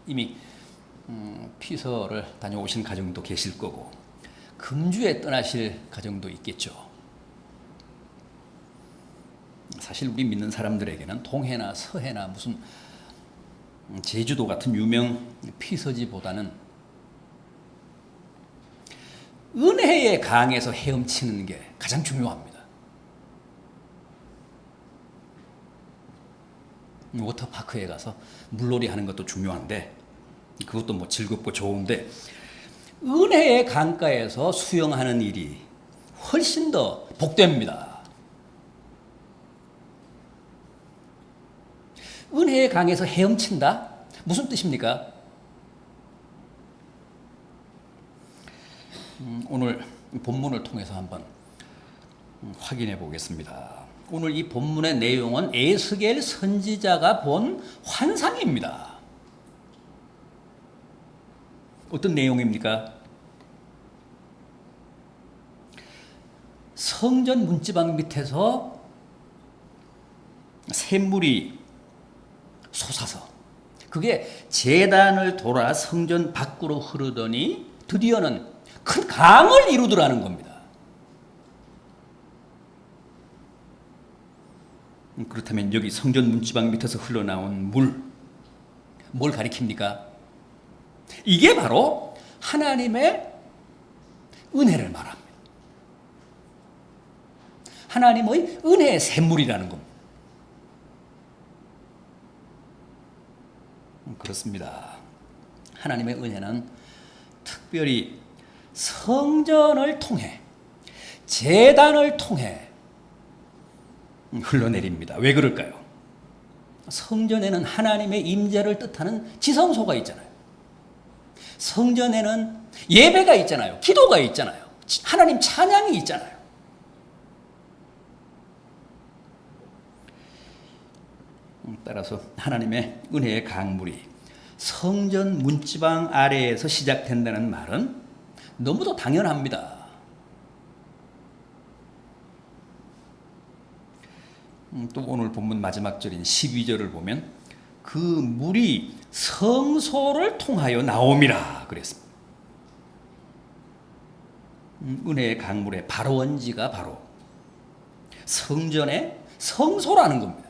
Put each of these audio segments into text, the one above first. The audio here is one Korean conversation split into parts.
이미 피서를 다녀오신 가정도 계실 거고 금주에 떠나실 가정도 있겠죠. 사실 우리 믿는 사람들에게는 동해나 서해나 무슨 제주도 같은 유명 피서지보다는 은혜의 강에서 헤엄치는 게 가장 중요합니다. 워터파크에 가서 물놀이 하는 것도 중요한데 그것도 뭐 즐겁고 좋은데 은혜의 강가에서 수영하는 일이 훨씬 더 복됩니다. 은혜의 강에서 헤엄친다? 무슨 뜻입니까? 오늘 본문을 통해서 한번 확인해 보겠습니다. 오늘 이 본문의 내용은 에스겔 선지자가 본 환상입니다. 어떤 내용입니까? 성전 문지방 밑에서 샘물이 솟아서 그게 제단을 돌아 성전 밖으로 흐르더니 드디어는 큰 강을 이루더라는 겁니다. 그렇다면 여기 성전 문지방 밑에서 흘러나온 뭘 가리킵니까? 이게 바로 하나님의 은혜를 말합니다. 하나님의 은혜의 샘물이라는 겁니다. 그렇습니다. 하나님의 은혜는 특별히 성전을 통해 제단을 통해 흘러내립니다. 왜 그럴까요? 성전에는 하나님의 임재를 뜻하는 지성소가 있잖아요. 성전에는 예배가 있잖아요. 기도가 있잖아요. 하나님 찬양이 있잖아요. 따라서 하나님의 은혜의 강물이 성전 문지방 아래에서 시작된다는 말은 너무도 당연합니다. 또 오늘 본문 마지막 절인 12절을 보면 그 물이 성소를 통하여 나옴이라 그랬습니다. 은혜의 강물의 바로 원지가 바로 성전의 성소라는 겁니다.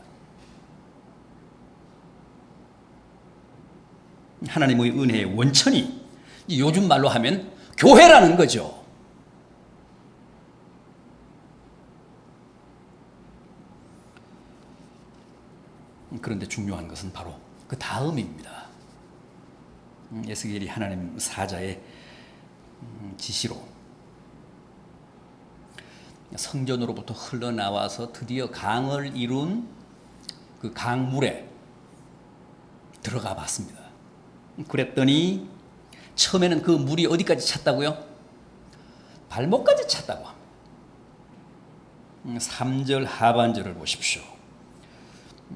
하나님의 은혜의 원천이 요즘 말로 하면 교회라는 거죠. 그런데 중요한 것은 바로 그 다음입니다. 에스겔이 하나님 사자의 지시로 성전으로부터 흘러나와서 드디어 강을 이룬 그 강물에 들어가 봤습니다. 그랬더니 처음에는 그 물이 어디까지 찼다고요? 발목까지 찼다고 합니다. 3절 하반절을 보십시오.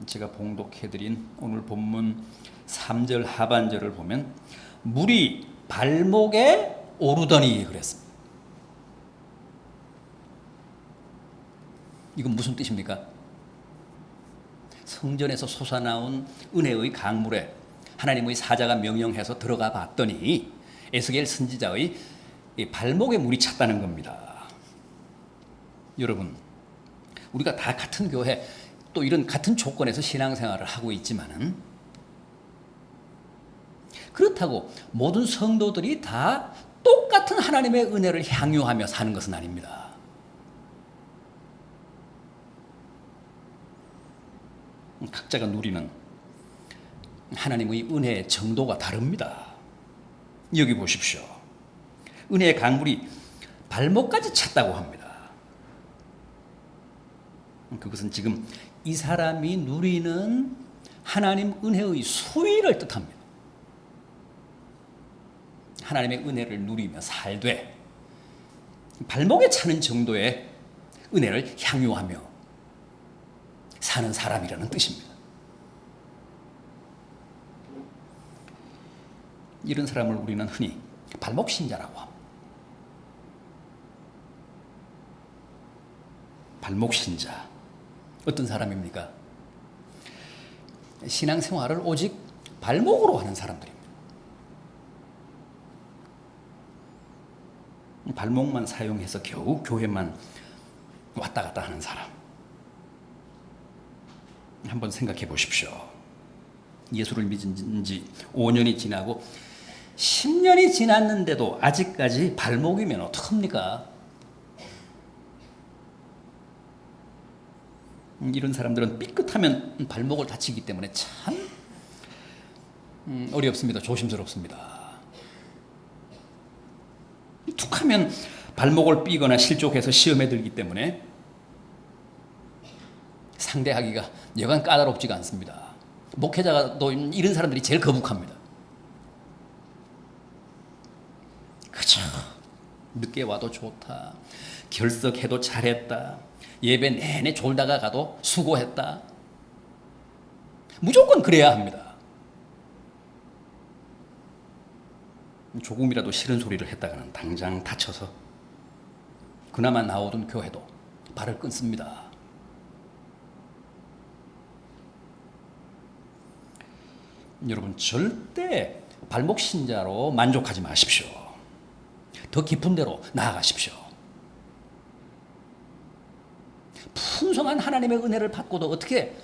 제가 봉독해드린 오늘 본문 3절 하반절을 보면 물이 발목에 오르더니 그랬습니다. 이건 무슨 뜻입니까? 성전에서 솟아나온 은혜의 강물에 하나님의 사자가 명령해서 들어가 봤더니 에스겔 선지자의 발목에 물이 찼다는 겁니다. 여러분, 우리가 다 같은 교회 또 이런 같은 조건에서 신앙생활을 하고 있지만은 그렇다고 모든 성도들이 다 똑같은 하나님의 은혜를 향유하며 사는 것은 아닙니다. 각자가 누리는 하나님의 은혜의 정도가 다릅니다. 여기 보십시오. 은혜의 강물이 발목까지 찼다고 합니다. 그것은 지금 이 사람이 누리는 하나님 은혜의 수위를 뜻합니다. 하나님의 은혜를 누리며 살되 발목에 차는 정도의 은혜를 향유하며 사는 사람이라는 뜻입니다. 이런 사람을 우리는 흔히 발목신자라고 합니다. 발목신자. 어떤 사람입니까? 신앙생활을 오직 발목으로 하는 사람들입니다. 발목만 사용해서 겨우 교회만 왔다 갔다 하는 사람. 한번 생각해 보십시오. 예수를 믿은 지 5년이 지나고 10년이 지났는데도 아직까지 발목이면 어떡합니까? 이런 사람들은 삐끗하면 발목을 다치기 때문에 참 어렵습니다. 조심스럽습니다. 툭하면 발목을 삐거나 실족해서 시험에 들기 때문에 상대하기가 여간 까다롭지가 않습니다. 목회자가 또 이런 사람들이 제일 거북합니다. 그죠? 늦게 와도 좋다. 결석해도 잘했다. 예배 내내 졸다가 가도 수고했다. 무조건 그래야 합니다. 조금이라도 싫은 소리를 했다가는 당장 다쳐서 그나마 나오던 교회도 발을 끊습니다. 여러분, 절대 발목 신자로 만족하지 마십시오. 더 깊은 데로 나아가십시오. 풍성한 하나님의 은혜를 받고도 어떻게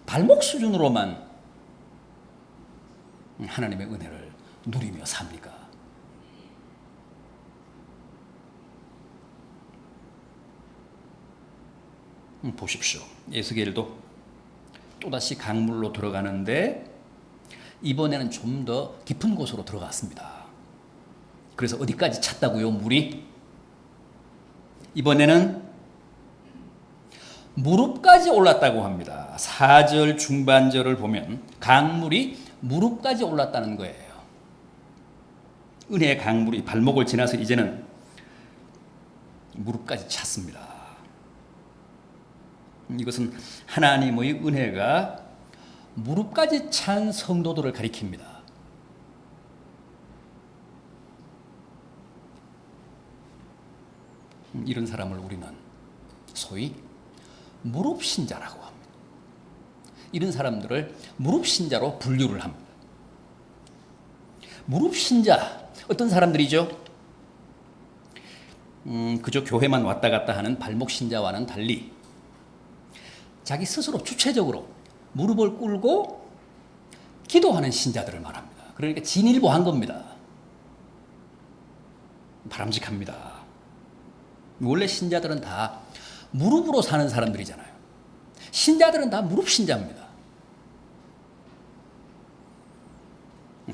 발목 수준으로만 하나님의 은혜를 누리며 삽니까? 보십시오. 에스겔도 또다시 강물로 들어가는데 이번에는 좀 더 깊은 곳으로 들어갔습니다. 그래서 어디까지 찼다고요? 물이? 이번에는 무릎까지 올랐다고 합니다. 4절 중반절을 보면 강물이 무릎까지 올랐다는 거예요. 은혜의 강물이 발목을 지나서 이제는 무릎까지 찼습니다. 이것은 하나님의 은혜가 무릎까지 찬 성도들을 가리킵니다. 이런 사람을 우리는 소위 무릎 신자라고 합니다. 이런 사람들을 무릎 신자로 분류를 합니다. 무릎 신자, 어떤 사람들이죠? 그저 교회만 왔다 갔다 하는 발목 신자와는 달리 자기 스스로 주체적으로 무릎을 꿇고 기도하는 신자들을 말합니다. 그러니까 진일보한 겁니다. 바람직합니다. 원래 신자들은 다 무릎으로 사는 사람들이잖아요. 신자들은 다 무릎 신자입니다.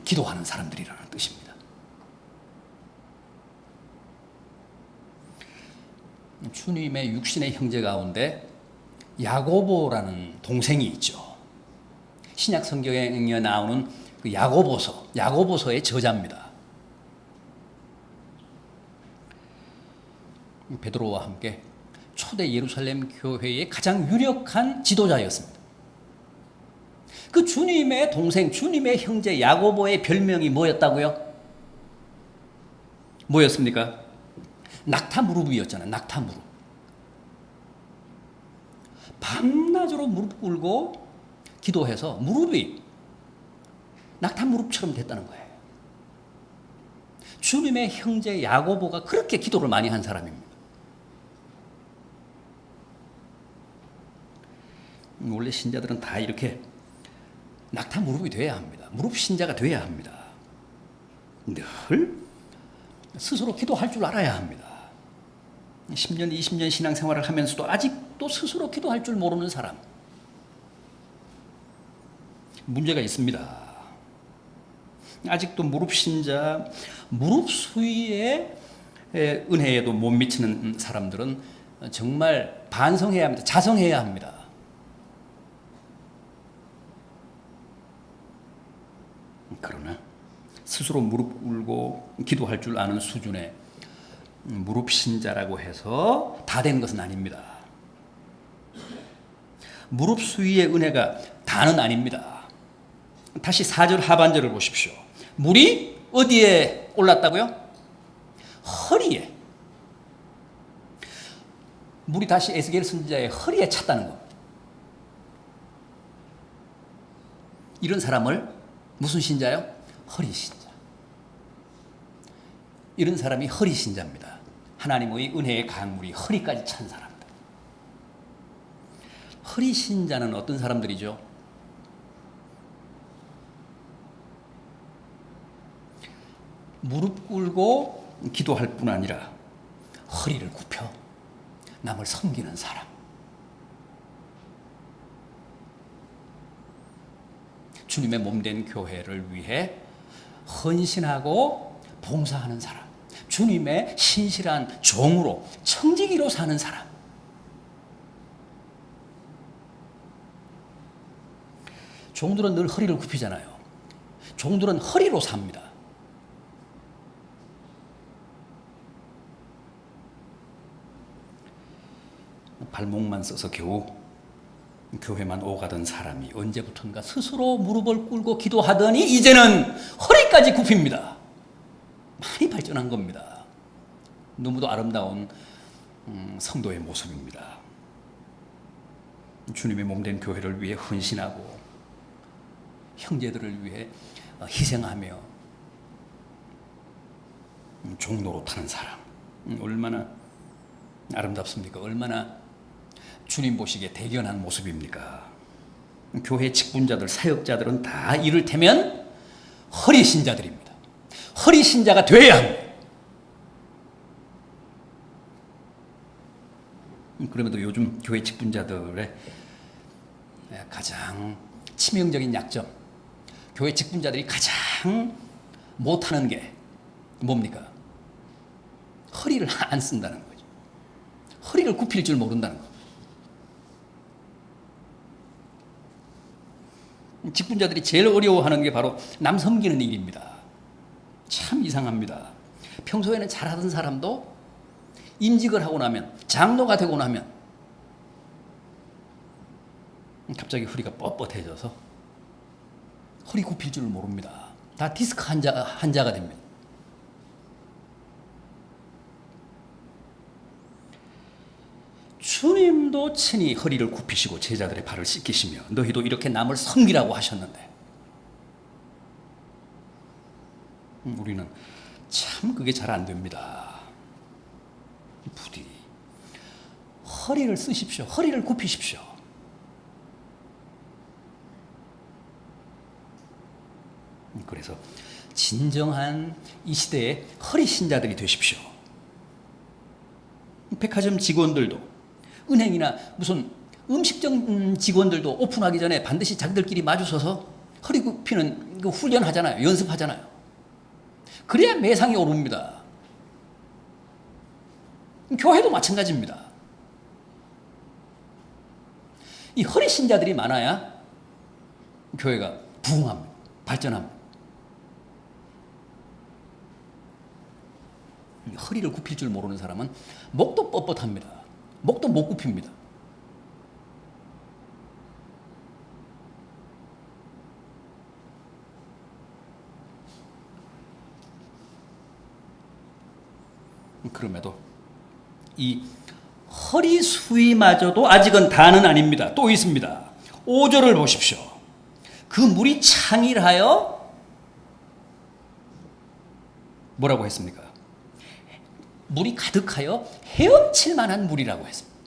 기도하는 사람들이라는 뜻입니다. 주님의 육신의 형제 가운데 야고보라는 동생이 있죠. 신약 성경에 나오는 그 야고보서의 저자입니다. 베드로와 함께 초대 예루살렘 교회의 가장 유력한 지도자였습니다. 그 주님의 동생, 주님의 형제 야고보의 별명이 뭐였다고요? 뭐였습니까? 낙타무릎이었잖아요. 낙타무릎. 밤낮으로 무릎 꿇고 기도해서 무릎이 낙타무릎처럼 됐다는 거예요. 주님의 형제 야고보가 그렇게 기도를 많이 한 사람입니다. 원래 신자들은 다 이렇게 낙타무릎이 돼야 합니다. 무릎 신자가 돼야 합니다. 늘 스스로 기도할 줄 알아야 합니다. 10년, 20년 신앙생활을 하면서도 아직도 스스로 기도할 줄 모르는 사람. 문제가 있습니다. 아직도 무릎 신자, 무릎 수위의 은혜에도 못 미치는 사람들은 정말 반성해야 합니다. 자성해야 합니다. 그러나 스스로 무릎 꿇고 기도할 줄 아는 수준의 무릎 신자라고 해서 다 된 것은 아닙니다. 무릎 수위의 은혜가 다는 아닙니다. 다시 4절 하반절을 보십시오. 물이 어디에 올랐다고요? 허리에. 물이 다시 에스겔 선지자의 허리에 찼다는 겁니다. 이런 사람을 무슨 신자요? 허리 신자. 이런 사람이 허리 신자입니다. 하나님의 은혜의 강물이 허리까지 찬 사람들. 허리 신자는 어떤 사람들이죠? 무릎 꿇고 기도할 뿐 아니라 허리를 굽혀 남을 섬기는 사람. 주님의 몸된 교회를 위해 헌신하고 봉사하는 사람. 주님의 신실한 종으로 청지기로 사는 사람. 종들은 늘 허리를 굽히잖아요. 종들은 허리로 삽니다. 발목만 써서 겨우 교회만 오가던 사람이 언제부턴가 스스로 무릎을 꿇고 기도하더니 이제는 허리까지 굽힙니다. 많이 발전한 겁니다. 너무도 아름다운 성도의 모습입니다. 주님의 몸된 교회를 위해 헌신하고 형제들을 위해 희생하며 종로로 타는 사람. 얼마나 아름답습니까? 얼마나 주님 보시기에 대견한 모습입니까? 교회 직분자들, 사역자들은 다 이를테면 허리 신자들입니다. 허리 신자가 되어야 합니다. 그럼에도 요즘 교회 직분자들의 가장 치명적인 약점, 교회 직분자들이 가장 못하는 게 뭡니까? 허리를 안 쓴다는 거죠. 허리를 굽힐 줄 모른다는 거죠. 직분자들이 제일 어려워하는 게 바로 남 섬기는 일입니다. 참 이상합니다. 평소에는 잘하던 사람도 임직을 하고 나면, 장로가 되고 나면 갑자기 허리가 뻣뻣해져서 허리 굽힐 줄 모릅니다. 다 디스크 환자가 됩니다. 주님도 친히 허리를 굽히시고 제자들의 발을 씻기시며 너희도 이렇게 남을 섬기라고 하셨는데 우리는 참 그게 잘 안 됩니다. 부디 허리를 쓰십시오. 허리를 굽히십시오. 그래서 진정한 이 시대의 허리 신자들이 되십시오. 백화점 직원들도 은행이나 무슨 음식점 직원들도 오픈하기 전에 반드시 자기들끼리 마주서서 허리 굽히는 그 훈련하잖아요. 연습하잖아요. 그래야 매상이 오릅니다. 교회도 마찬가지입니다. 이 허리 신자들이 많아야 교회가 부흥합니다. 발전합니다. 허리를 굽힐 줄 모르는 사람은 목도 뻣뻣합니다. 목도 못 굽힙니다. 그럼에도 이 허리 수위마저도 아직은 다는 아닙니다. 또 있습니다. 5절을 보십시오. 그 물이 창일하여 뭐라고 했습니까? 물이 가득하여 헤엄칠 만한 물이라고 했습니다.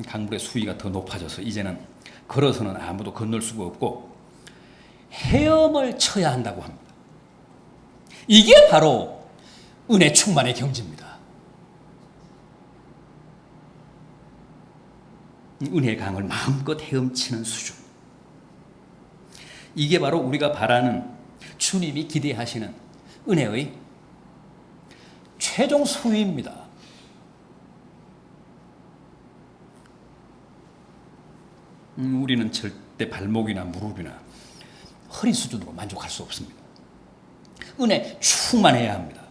강물의 수위가 더 높아져서 이제는 걸어서는 아무도 건널 수가 없고 헤엄을 쳐야 한다고 합니다. 이게 바로 은혜 충만의 경지입니다. 은혜의 강을 마음껏 헤엄치는 수준. 이게 바로 우리가 바라는 주님이 기대하시는 은혜의 최종 수위입니다. 우리는 절대 발목이나 무릎이나 허리 수준으로 만족할 수 없습니다. 은혜 충만해야 합니다.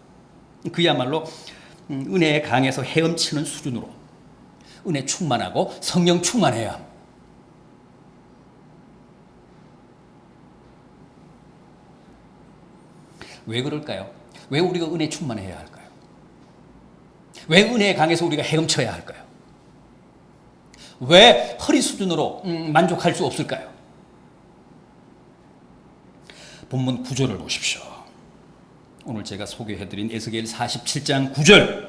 그야말로 은혜의 강에서 헤엄치는 수준으로 은혜 충만하고 성령 충만해야 합니다. 왜 그럴까요? 왜 우리가 은혜 충만해야 할까요? 왜 은혜의 강에서 우리가 헤엄쳐야 할까요? 왜 허리 수준으로 만족할 수 없을까요? 본문 구절을 보십시오. 오늘 제가 소개해드린 에스겔 47장 9절.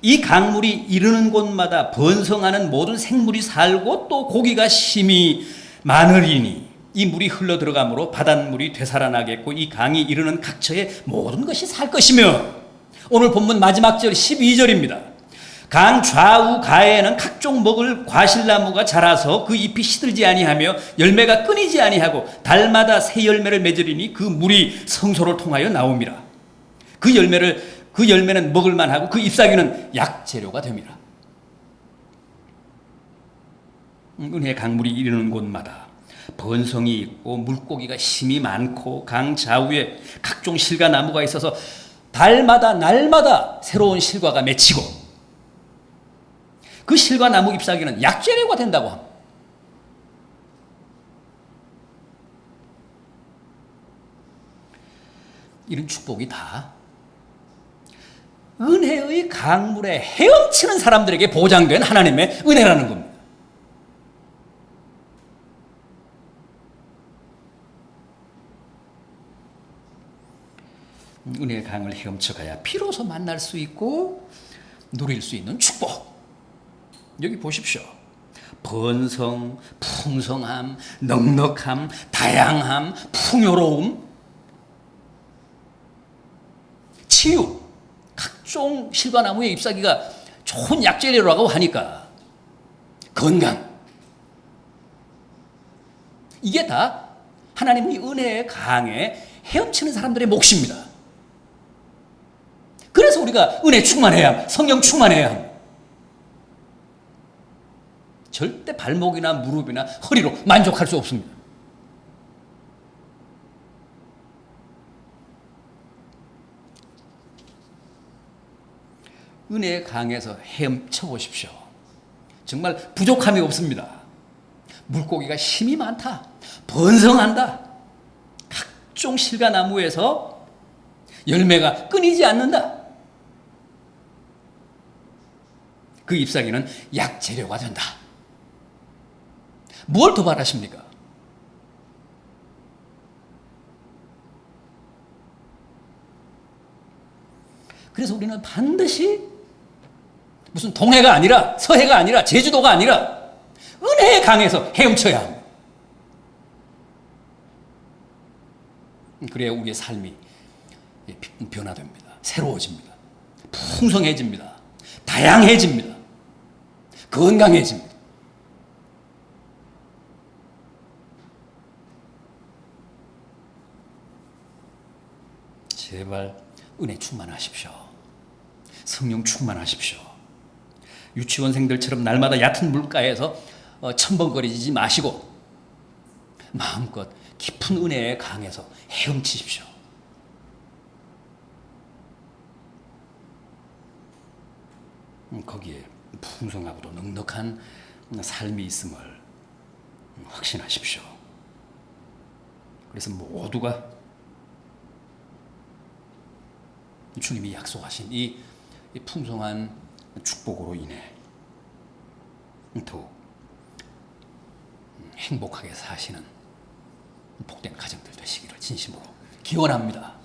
이 강물이 이르는 곳마다 번성하는 모든 생물이 살고 또 고기가 심히 많으리니 이 물이 흘러 들어가므로 바닷물이 되살아나겠고 이 강이 이르는 각처에 모든 것이 살 것이며, 오늘 본문 마지막 절 12절입니다. 강 좌우 가에는 각종 먹을 과실나무가 자라서 그 잎이 시들지 아니하며 열매가 끊이지 아니하고 달마다 새 열매를 맺으리니 그 물이 성소를 통하여 나옵니다. 그 열매는 먹을만하고 그 잎사귀는 약재료가 됩니다. 은혜의 강물이 이르는 곳마다 번성이 있고 물고기가 심이 많고 강 좌우에 각종 실과 나무가 있어서 달마다 날마다 새로운 실과가 맺히고 그 실과 나무 잎사귀는 약재료가 된다고 합니다. 이런 축복이 다 은혜의 강물에 헤엄치는 사람들에게 보장된 하나님의 은혜라는 겁니다. 은혜의 강을 헤엄쳐가야 비로소 만날 수 있고 누릴 수 있는 축복. 여기 보십시오. 번성, 풍성함, 넉넉함, 다양함, 풍요로움, 치유, 각종 실과나무의 잎사귀가 좋은 약재료라고 하니까 건강, 이게 다 하나님의 은혜의 강에 헤엄치는 사람들의 몫입니다. 그래서 우리가 은혜 충만해야 합니다. 성령 충만해야 합니다. 절대 발목이나 무릎이나 허리로 만족할 수 없습니다. 은혜의 강에서 헤엄쳐 보십시오. 정말 부족함이 없습니다. 물고기가 힘이 많다. 번성한다. 각종 실과 나무에서 열매가 끊이지 않는다. 그 잎사귀는 약재료가 된다. 뭘 더 바라십니까? 그래서 우리는 반드시 무슨 동해가 아니라 서해가 아니라 제주도가 아니라 은혜의 강에서 헤엄쳐야 합니다. 그래야 우리의 삶이 변화됩니다. 새로워집니다. 풍성해집니다. 다양해집니다. 건강해집니다. 제발 은혜 충만하십시오. 성령 충만하십시오. 유치원생들처럼 날마다 얕은 물가에서 첨벙거리지 마시고 마음껏 깊은 은혜의 강에서 헤엄치십시오. 거기에 풍성하고도 넉넉한 삶이 있음을 확신하십시오. 그래서 모두가 주님이 약속하신 이 풍성한 축복으로 인해 더욱 행복하게 사시는 복된 가정들 되시기를 진심으로 기원합니다.